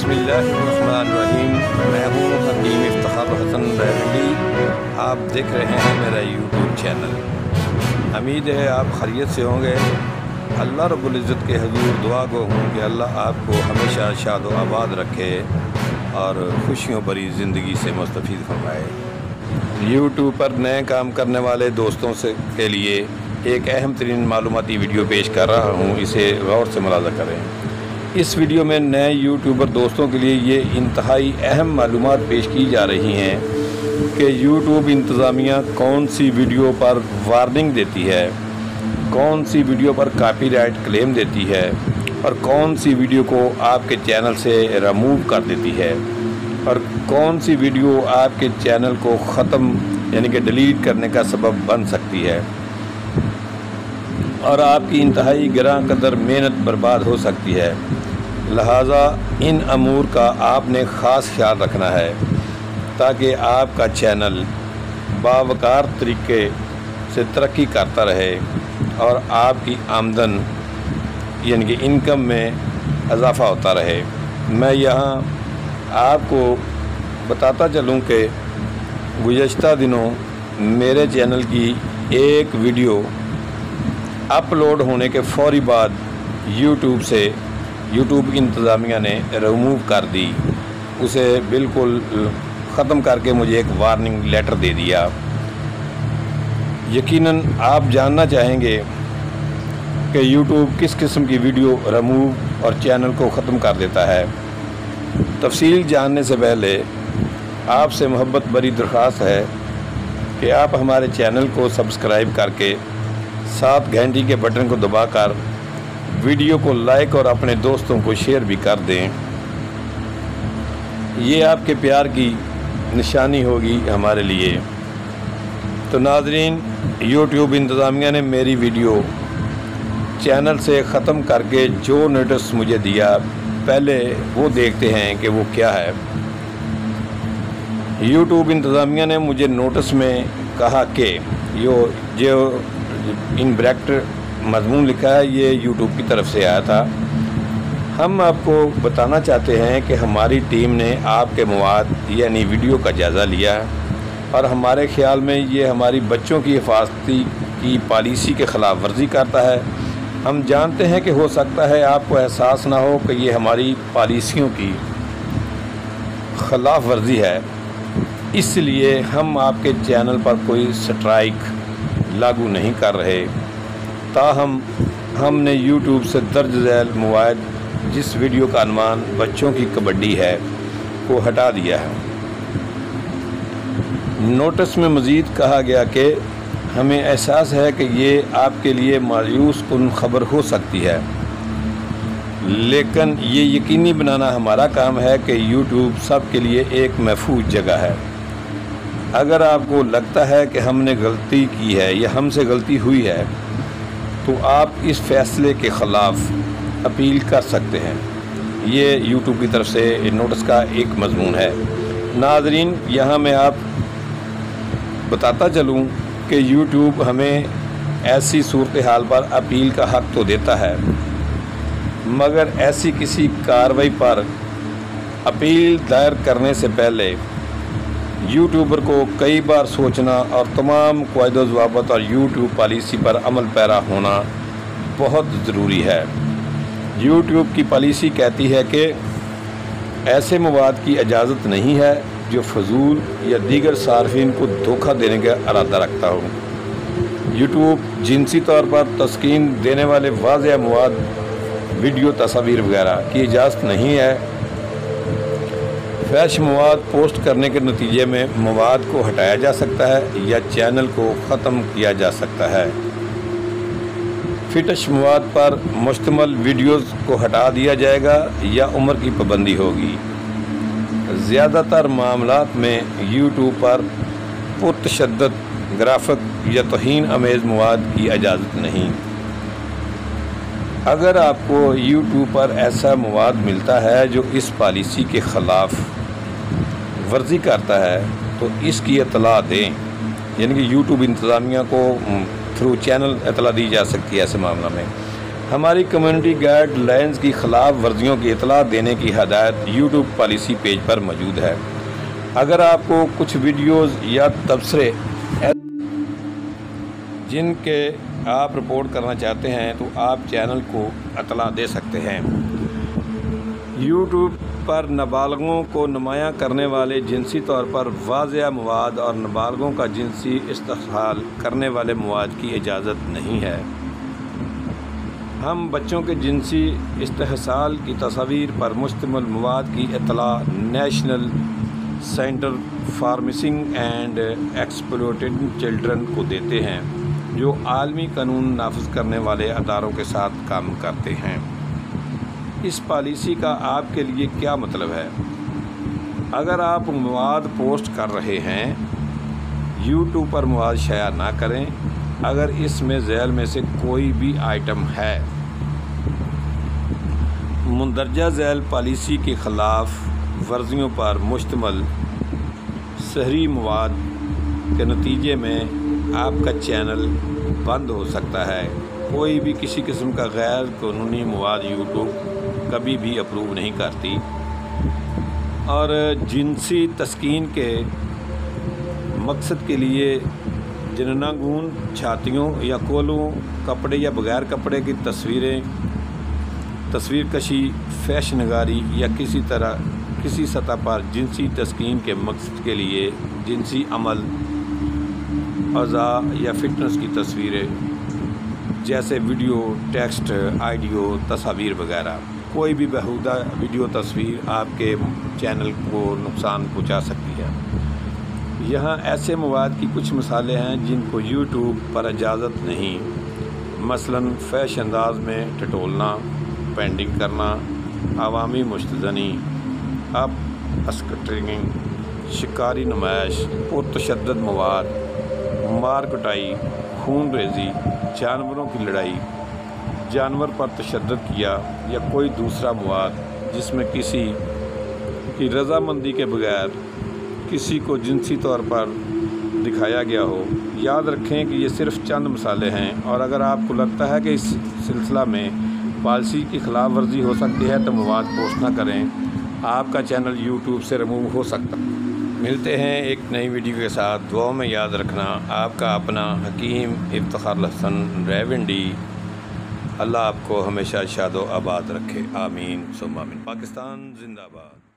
बिस्मिल्लाहिर्रहमानिर्रहीम। मैं हूँ हकीम इफ्तिखार हसन बैरली। आप देख रहे हैं मेरा यूट्यूब चैनल। उम्मीद है आप खैरियत से होंगे। अल्लाह रब्बुल इज़्ज़त के हुज़ूर दुआ गो हूँ कि अल्लाह आपको हमेशा शाद व आबाद रखे और खुशियों भरी ज़िंदगी से मुस्तफ़ीद फरमाए। यूट्यूब पर नए काम करने वाले दोस्तों के लिए एक अहम तरीन मालूमाती वीडियो पेश कर रहा हूँ, इसे गौर से मुलाज़ा करें। इस वीडियो में नए यूट्यूबर दोस्तों के लिए ये इंतहाई अहम मालूमात पेश की जा रही हैं कि यूट्यूब इंतज़ामिया कौन सी वीडियो पर वार्निंग देती है, कौन सी वीडियो पर कॉपीराइट क्लेम देती है और कौन सी वीडियो को आपके चैनल से रिमूव कर देती है और कौन सी वीडियो आपके चैनल को ख़त्म यानी कि डिलीट करने का सबब बन सकती है और आपकी इंतहाई गिरां कदर मेहनत बर्बाद हो सकती है। लिहाजा इन अमूर का आपने ख़ास ख्याल रखना है ताकि आपका चैनल बावकार तरीके से तरक्की करता रहे और आपकी आमदन यानी कि इनकम में इजाफ़ा होता रहे। मैं यहाँ आपको बताता चलूँ कि गुज़श्ता दिनों मेरे चैनल की एक वीडियो अपलोड होने के फ़ौरी बाद यूट्यूब इंतज़ामिया ने रिमूव कर दी, उसे बिल्कुल ख़त्म करके मुझे एक वार्निंग लेटर दे दिया। यकीनन आप जानना चाहेंगे कि यूट्यूब किस किस्म की वीडियो रिमूव और चैनल को ख़त्म कर देता है। तफसील जानने से पहले आपसे मोहब्बत भरी दरख्वास्त है कि आप हमारे चैनल को सब्सक्राइब करके साथ घंटी के बटन को दबाकर वीडियो को लाइक और अपने दोस्तों को शेयर भी कर दें। ये आपके प्यार की निशानी होगी हमारे लिए। तो नाज़रीन, यूट्यूब इंतज़ामिया ने मेरी वीडियो चैनल से ख़त्म करके जो नोटिस मुझे दिया, पहले वो देखते हैं कि वो क्या है। यूट्यूब इंतज़ामिया ने मुझे नोटिस में कहा कि जो इन ब्रैकेट मज़मून लिखा है, ये यूट्यूब की तरफ से आया था। हम आपको बताना चाहते हैं कि हमारी टीम ने आपके मवाद यानी वीडियो का जायज़ा लिया और हमारे ख़्याल में ये हमारी बच्चों की हिफाजती की पॉलिसी के ख़िलाफ़ वर्जी करता है। हम जानते हैं कि हो सकता है आपको एहसास ना हो कि ये हमारी पॉलिसियों की ख़िलाफ़ वर्जी है, इसलिए हम आपके चैनल पर कोई स्ट्राइक लागू नहीं कर रहे। ताहम हमने यूट्यूब से दर्ज झैल मवाद जिस वीडियो का अनुमान बच्चों की कबड्डी है को हटा दिया है। नोटिस में मज़ीद कहा गया कि हमें एहसास है कि ये आपके लिए मायूस कुन खबर हो सकती है, लेकिन ये यकीनी बनाना हमारा काम है कि यूट्यूब सब के लिए एक महफूज जगह है। अगर आपको लगता है कि हमने गलती की है या हमसे गलती हुई है तो आप इस फ़ैसले के ख़िलाफ़ अपील कर सकते हैं। ये यूट्यूब की तरफ से नोटिस का एक मज़मून है। नाज़रीन, यहाँ मैं आप बताता चलूँ कि यूट्यूब हमें ऐसी सूरत हाल पर अपील का हक़ तो देता है, मगर ऐसी किसी कार्रवाई पर अपील दायर करने से पहले यूट्यूबर को कई बार सोचना और तमाम क़वाइद ज़वाबित और यूट्यूब पॉलिसी पर अमल पैरा होना बहुत ज़रूरी है। यूट्यूब की पॉलिसी कहती है कि ऐसे मवाद की इजाज़त नहीं है जो फजूल या दीगर सार्फिन को धोखा देने का इरादा रखता हो। यूट्यूब जिनसी तौर पर तस्कीन देने वाले वाज़ेह मवाद, वीडियो, तस्वीर वगैरह की इजाज़त नहीं है। फैश मवाद पोस्ट करने के नतीजे में मवाद को हटाया जा सकता है या चैनल को ख़त्म किया जा सकता है। फिटश मवाद पर मुश्तमल वीडियोज़ को हटा दिया जाएगा या उम्र की पाबंदी होगी। ज़्यादातर मामलात में यूट्यूब पर पुरतशद्दद ग्राफिक या तौहीन अमेज़ मवाद की इजाज़त नहीं। अगर आपको यूट्यूब पर ऐसा मवाद मिलता है जो इस पॉलिसी के ख़िलाफ़ वर्जी करता है तो इसकी इतला दें, यानी कि यूट्यूब इंतज़ामिया को थ्रू चैनल इतला दी जा सकती है ऐसे मामला में। ہماری کمیونٹی گائیڈ لائنز کی خلاف ورزیوں کی اطلاع دینے کی ہدایت یوٹیوب پالیسی پیج پر موجود ہے۔ اگر آپ کو کچھ ویڈیوز یا تبصرے جن کے آپ رپورٹ کرنا چاہتے ہیں تو آپ چینل کو اطلاع دے سکتے ہیں۔ یوٹیوب پر نابالغوں کو نمایاں کرنے والے جنسی طور پر واضح مواد اور نابالغوں کا جنسی استحصال کرنے والے مواد کی اجازت نہیں ہے۔ ہم بچوں کے جنسی استحصال کی تصاویر پر مشتمل مواد کی اطلاع national centre for missing and exploited children کو دیتے ہیں، جو عالمی قانون نافذ کرنے والے اداروں کے ساتھ کام کرتے ہیں۔ اس پالیسی کا آپ کے لیے کیا مطلب ہے؟ اگر آپ مواد پوسٹ کر رہے ہیں، یوٹیوب پر مواد شائع نہ کریں اگر اس میں ذیل میں سے کوئی بھی آئٹم ہے۔ مندرجہ ذیل پالیسی کے خلاف ورزیوں پر مشتمل سحری مواد کے نتیجے میں آپ کا چینل بند ہو سکتا ہے۔ کوئی بھی کسی قسم کا غیر قانونی مواد یوٹیوب کبھی بھی اپروو نہیں کرتی، اور جنسی تسکین کے مقصد کے لیے جنناگون چھاتیوں یا کولوں، کپڑے یا بغیر کپڑے کی تصویر کشی، فیشن نگاری یا کسی سطح پر جنسی تسکین کے مقصد کے لیے جنسی عمل، اعضاء یا فٹنس کی تصویریں جیسے ویڈیو، ٹیکسٹ، آڈیو، تصاویر وغیرہ۔ کوئی بھی بیہودہ ویڈیو تصویر آپ کے چینل کو نقصان پہنچا سکتی ہے۔ یہاں ایسے مواد کی کچھ مثالیں ہیں جن کو یوٹیوب پر اجازت نہیں، مثلاً فحش انداز میں ٹٹولنا، پینڈنگ کرنا، عوامی مشتزنی، اسکٹرنگ، شکاری نمائش، پرتشدد مواد، مار کٹائی، خون ریزی، جانوروں کی لڑائی، جانور پر تشدد کیا، یا کوئی دوسرا مواد جس میں کسی کی رضامندی کے بغیر کسی کو جنسی طور پر دکھایا گیا ہو۔ یاد رکھیں کہ یہ صرف چند مثالیں ہیں، اور اگر آپ کو لگتا ہے کہ اس سلسلہ میں پالیسی کی خلاف ورزی ہو سکتی ہے تو مواد پوسٹ نہ کریں، آپ کا چینل یوٹیوب سے ریموو ہو سکتا ہے۔ ملتے ہیں ایک نئی ویڈیو کے ساتھ۔ دعا میں یاد رکھنا آپ کا اپنا حکیم افتخار الحسن ریونڈی۔ اللہ آپ کو ہمیشہ شاد و آباد رکھے، آمین ثم آمین۔ پاکستان زندہ باد۔